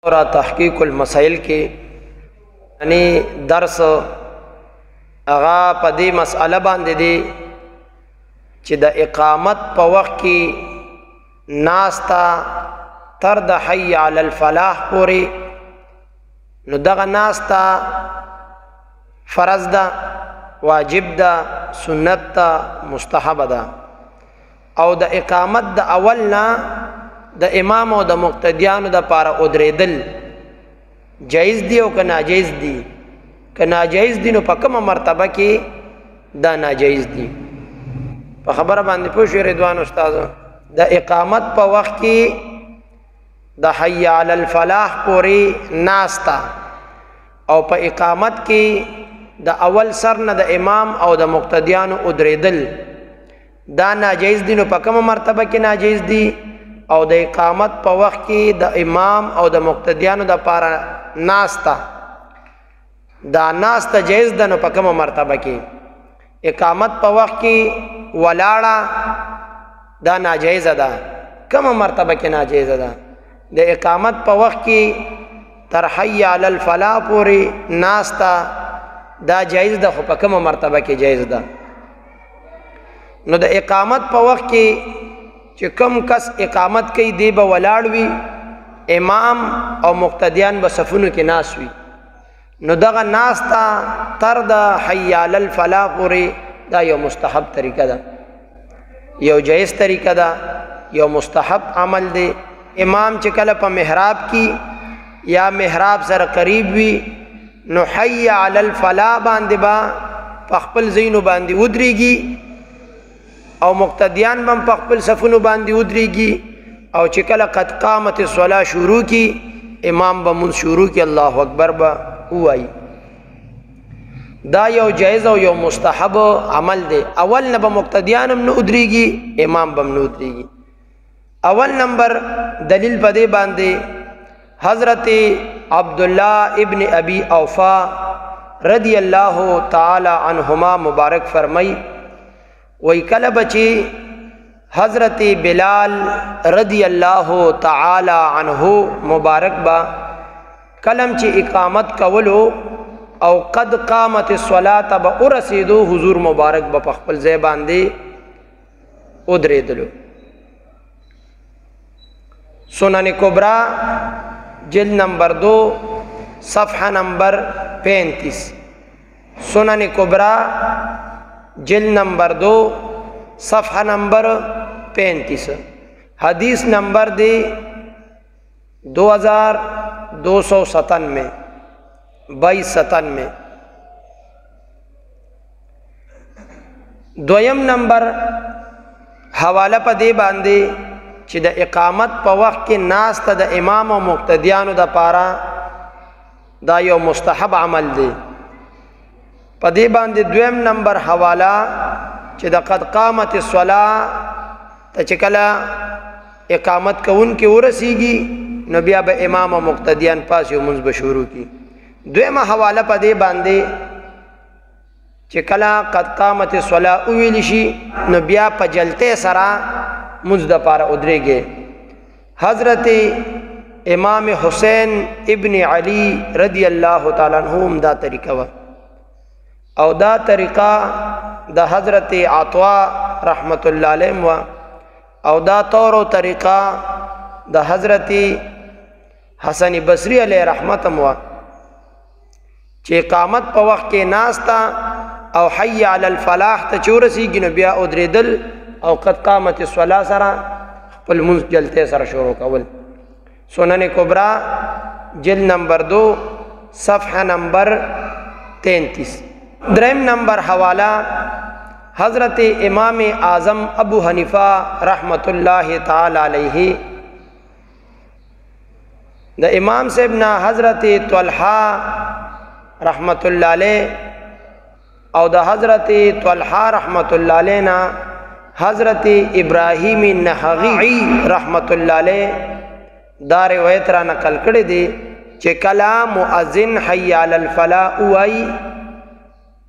اور تحقیق المسائل کے یعنی درس اغا پا دی مسئلہ باندے دی چی دا اقامت پا وقت کی ناستا تر دا حی علی الفلاح پوری نو دغا ناستا فرض دا واجب دا سنت دا مستحب دا او دا اقامت دا اولنا دا امام او دا مقتدیانو دا پارا ادریدل جائز دی او که ناجائز دی که ناجائز دی نو پا کم مرتبہ کی دا ناجائز دی پا خبر باندی پوشی رضوان استاذ دا اقامت پا وقت کی دا حی علی الفلاح پوری ناستا او پا اقامت کی دا اول سرن دا امام او دا مقتدیانو ادریدل دا ناجائز دی نو پا کم مرتبہ کی ناجائز دی او دا اقامت پا وقت کی دا امام او دا مقتدیانو دا پارا ناستا دا ناستا جائز دا نو پا کم مرتبہ کی اقامت پا وقت کی ولاڑا دا ناجائز دا کم مرتبہ کی ناجائز دا دا اقامت پا وقت کی ترحی علی الفلاح پوری ناستا دا جائز دا خو پا کم مرتبہ کی جائز دا نو دا اقامت پا وقت کی چی کم کس اقامت کی دی با ولاڑوی امام او مقتدیان با صفونو کی ناسوی نو دغا ناستا تر دا حی علی الفلاح پوری دا یو مستحب طریقہ دا یو جائز طریقہ دا یو مستحب عمل دے امام چکل پا محراب کی یا محراب سر قریب وی نو حی علی الفلاح باندے با پخپل زینو باندے ادری گی او مقتدیان بم پخپل صفونو باندې ودریږي او چې کله قد قامت الصلاة شروع کی امام بمون شروع کی الله اکبر با وای دا یو جائز او یو مستحب عمل دی اول نه به مقتدیانم نه ودریږي امام بم نه ودریږي اول نمبر دلیل پدې باندې حضرت عبداللہ ابن ابی اوفا رضی اللہ تعالی عنہما مبارک فرمائی وی کل بچی حضرت بلال رضی اللہ تعالی عنہ مبارک با کلم چی اقامت کولو او قد قامت الصلاة با ارسیدو حضور مبارک با پخپل زیبان دی ادری دلو سنن کبرا جلد نمبر 2 صفحہ نمبر 35 سنن کبرا جلد نمبر 2 صفحہ نمبر 35 حدیث نمبر دی 2297 2297 دویم نمبر حوالہ پا دی باندے چی دا اقامت پا وقت کی ناس تا دا امام و مقتدیانو دا پارا دا یو مستحب عمل دی پا دی باندے دویم نمبر حوالہ چی دا قد قامت الصلاة تا چکلا اقامت کون کی ورسیگی نو بیا با امام و مقتدیان پاسی و منز بشورو کی دویم حوالہ پا دی باندے چکلا قد قامت الصلاة اویلشی نو بیا پا جلتے سرا منز دا پارا ادرے گے حضرت امام حسین ابن علی رضی اللہ تعالیٰ عنہم دا طریقہ و او دا طریقہ دا حضرت عطوا رحمت اللہ علیہ و او دا طور و طریقہ دا حضرت حسن بصری علیہ رحمت و چی اقامت پا وقت کے ناستا او حی علی الفلاح تا چورسی گی نبیا ادری دل او قد قامت الصلاة سرا پل منز جلتے سر شروع کول سنن کبرا جلد نمبر 2 صفحہ نمبر 33 درہم نمبر حوالہ حضرت امام اعظم ابو حنیفہ رحمت اللہ تعالی علیہ دا امام صاحبنا حضرت طلحہ رحمت اللہ علیہ او دا حضرت طلحہ رحمت اللہ علیہ نا حضرت ابراہیم نحغی رحمت اللہ علیہ دا روایت را نقل کردے دی چه کلا مؤذن حی علی الفلاح اوائی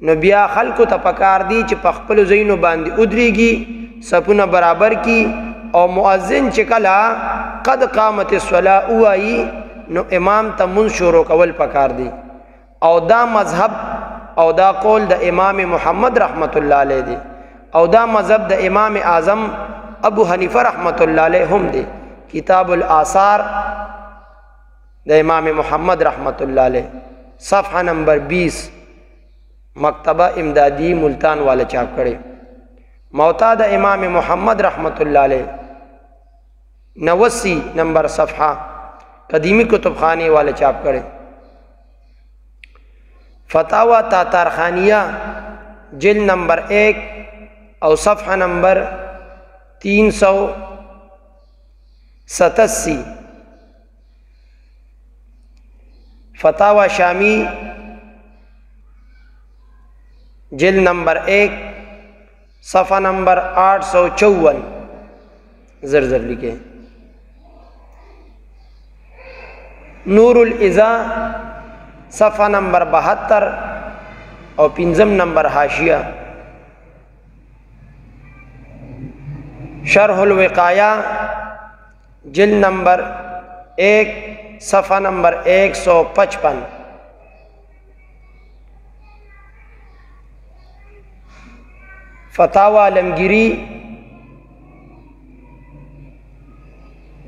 نو بیا خلقو تا پکار دی چه پخپلو زینو باندی ادری گی سپونا برابر کی او مؤذن چه کلا قد قامت الصلاة اوائی نو امام ته مونږ شروع کول پکار دی او دا مذهب او دا قول د امام محمد رحمت الله علیه دی او دا مذهب د امام اعظم ابو حنیفه رحمت الله علیه هم دی کتاب الاثار د امام محمد رحمت الله علیه صفحہ نمبر 20 مکتبہ امدادی ملتان والا چاپ کړي موتا د امام محمد رحمت الله علیه 89 نمبر صفحہ قدیمی کتب خانی والا چاپ کړي فتاوا تاتارخانیہ جلد نمبر 1 او صفحہ نمبر 387 فتاوا شامی جلد نمبر 1 صفحہ نمبر 854 زر لکھے نور الازا صفحہ نمبر 72 اور 5 نمبر حاشیہ شرح الوقایہ جلد نمبر 1 صفحہ نمبر 155 فتاوی علمگیری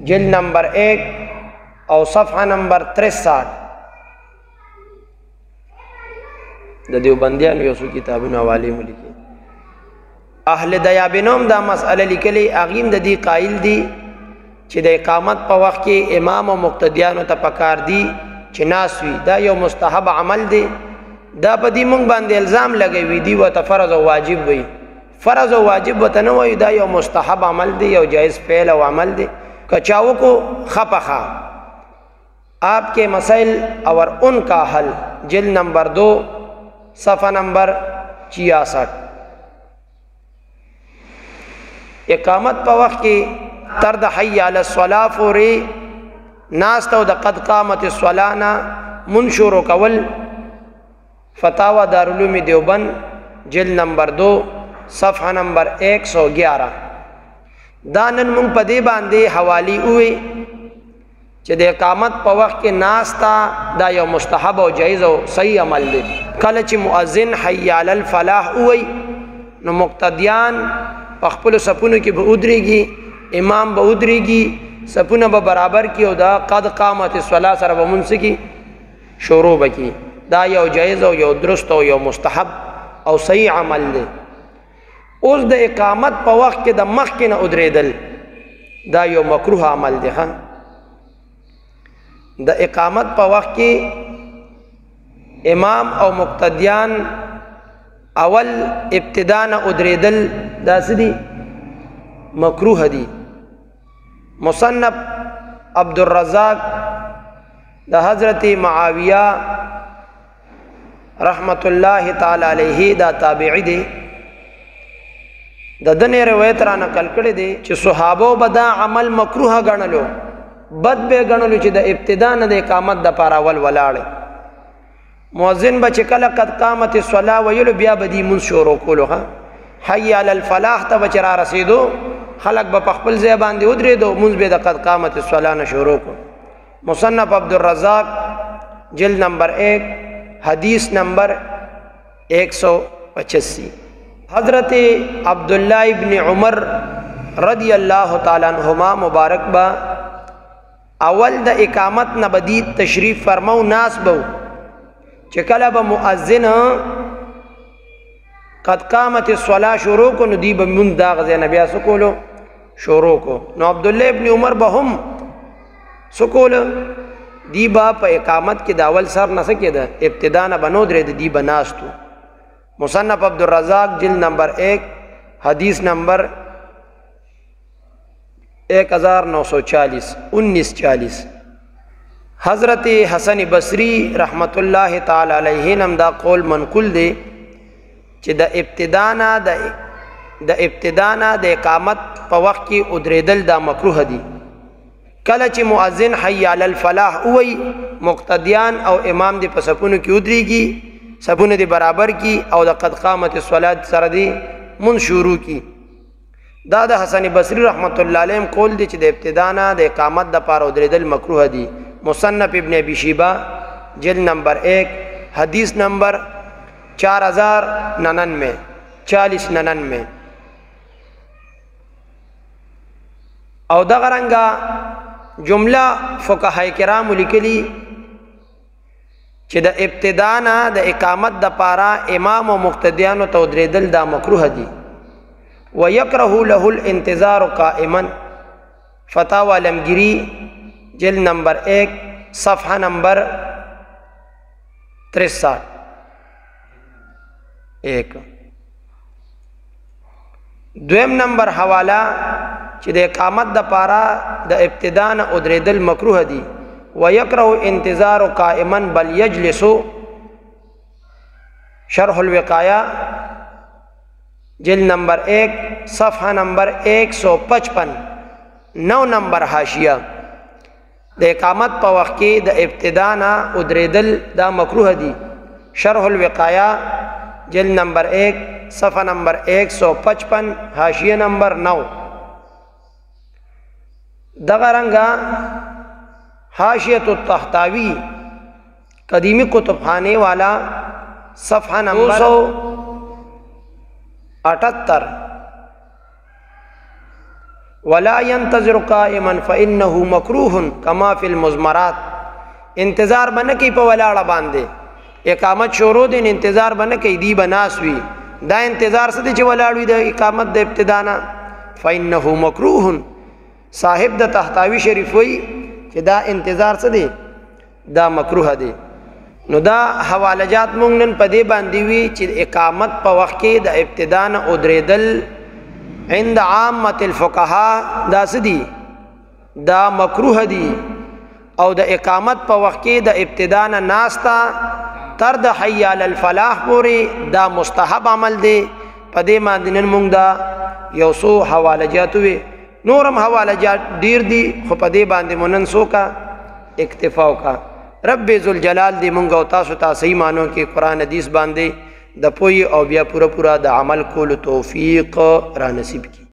جلد نمبر 1 اور صفحہ نمبر 63 د دیوبندیانو یو څو کتابونو حواله ملکی اهل دیابنوم دا مسئله لیکلي اغیم د دې قائل دي چې د اقامت په وخت کې امام او مقتدیانو ته پکار دي چې ناس وي دا یو مستحب عمل دی دا په دې مونږ باندې الزام لګوي دی وته فرض او واجب وي فرض او واجب وته نه وي دا یو مستحب عمل دی یو جائز فعل او عمل دی کچاو کو خپخا آپ کے مسائل اور ان کا حل جلد نمبر 2 صفحہ نمبر 66 اقامت په وخت کې تر د حی علی الصلاة فورې ناست او د قد قامت الصلاة نه منشور کول فتاوا دارالعلوم دیوبند جلد نمبر 2 صفحہ نمبر 111 دا نن مونږ په دې باندې حوالی وې چې د اقامت په وخت کې ناستا دا یو مستحب او جایز او صحیح عمل دی کله چې مؤذن حی علی الفلاح وې نو مقتدیان په خپل صفونو کې به ودرېږي امام به ودرېږي صفونه به برابر کی او دا قد قامت الصلاة سره به مونږ کی شروع بکی دا یو جایز او یو درست او یو مستحب او صحیح عمل دی اوس د اقامت په وخت کې د مخکې نه ودرېدل دا یو مکروه عمل دی ښه د اقامت په وخت کې امام او مقتدیان اول ابتدا نه ودرېدل دا څه دي مکروه دي مصنف عبدالرزاق د حضرت معاویہ رحمت الله تعالی علیه دا تابعی دی د دنه روایت را نقل کړي دي چې صحابه به دا عمل مکروه غنلو بد به غنلو چې د ابتدا نه د اقامت د پاره اول ولاړ مؤذن به چې کله قد قامت الصلاه ویلو بیا بدی من شروع کولو ها حي علی الفلاح ته بچرا رسیدو خلق به خپل ځای باندې ودرېدو منځ به د قد قامت الصلاه نه شروع کو مصنف عبدالرزاق جلد نمبر 1 حدیث نمبر 185 حضرت عبداللہ ابن عمر رضی اللہ تعالی عنہما مبارک با اول د اقامت نبدی تشریف فرمو ناس بو چکل با مؤذن قد قامت الصلاة شروع کو ندی با من داغ زین بیا سکولو شروع کو نو عبداللہ ابن عمر با هم سکولو دی با پا اقامت کی داول سر نسکی دا ابتدانا بنو درے دی با ناستو مصنف عبدالرزاق جلد نمبر 1 حدیث نمبر 1940 حضرت حسن بصری رحمت اللہ تعالی علیہ نم دا قول منقول دے چې د ابتدانا د اقامت په وخت کې ادریدل دا مکروه دي کله چې مؤذن حی علی الفلاح وی مقتدیان او امام دی په صفونو کې ودریږي صفونه دی برابر کی او د قد قامت الصلاة سره دی من شروع کی دا د حسن بصری رحمت الله علیه قول دی چې د ابتدانا د اقامت د پاره ودریدل مکروه دي मुसन्नफ इब्न अबी शैबा जिल्द नंबर 1 हदीस नंबर 4099 4099। او دغه رنګه جمله فقهای کرام لیکلي چې د ابتدا نه د اقامت د پاره امام او مقتدیانو ته درېدل دا مکروه دي. ويكره له الانتظار قائما فتاوی علمگیری جلد نمبر 1 صفحہ نمبر 63 1 دویم نمبر حوالہ چې د اقامت د پاره د ابتدا نه درېدل مکروه دي. ويكره انتظار قائما بل يجلس شرح الوقایہ جلد نمبر 1 صفحہ نمبر 155 9 نمبر حاشیہ د اقامت په وخت کې د ابتدا نه درېدل دا مکروه دي. شرح الوقایہ جلد نمبر 1 صفحہ نمبر 155 حاشیہ نمبر 9. دغه رنګه حاشیۃ الطحطاوی قدیمی کتب خانے والا صفحہ نمبر 278 ولا ينتظر قائما فانه مکروه کما فی المزمرات. انتظار بنه کی په ولاړه باندې اقامت شروع دین انتظار بنه کی دی بناس وی دا انتظار څه چې ولاړ وی د اقامت د ابتدا نه فانه مکروه. صاحب د طحطاوی شریف وی چې دا انتظار څه دی دا مکروه دی. نو دا حواله جات مونږ نن په دې باندې وی چې اقامت په وخت کې د ابتدا نه درېدل عند عامه الفقهاء دا څه دی دا مکروه دی. او د اقامت په وخت کې د ابتدا نه ناستا تر د حی علی الفلاح پورې دا مستحب عمل دی. په دې باندې نن مونږ دا یو څو حواله جات وی نورم حواله جات ډیر دي خو په دې باندې مونږ سوکا اکتفا وکا. رب ذوالجلال دې مونږ او تاسو ته صحیح مانو کې قران حدیث باندې د پوی او بیا پورا د عمل کولو توفیق را نصیب کی.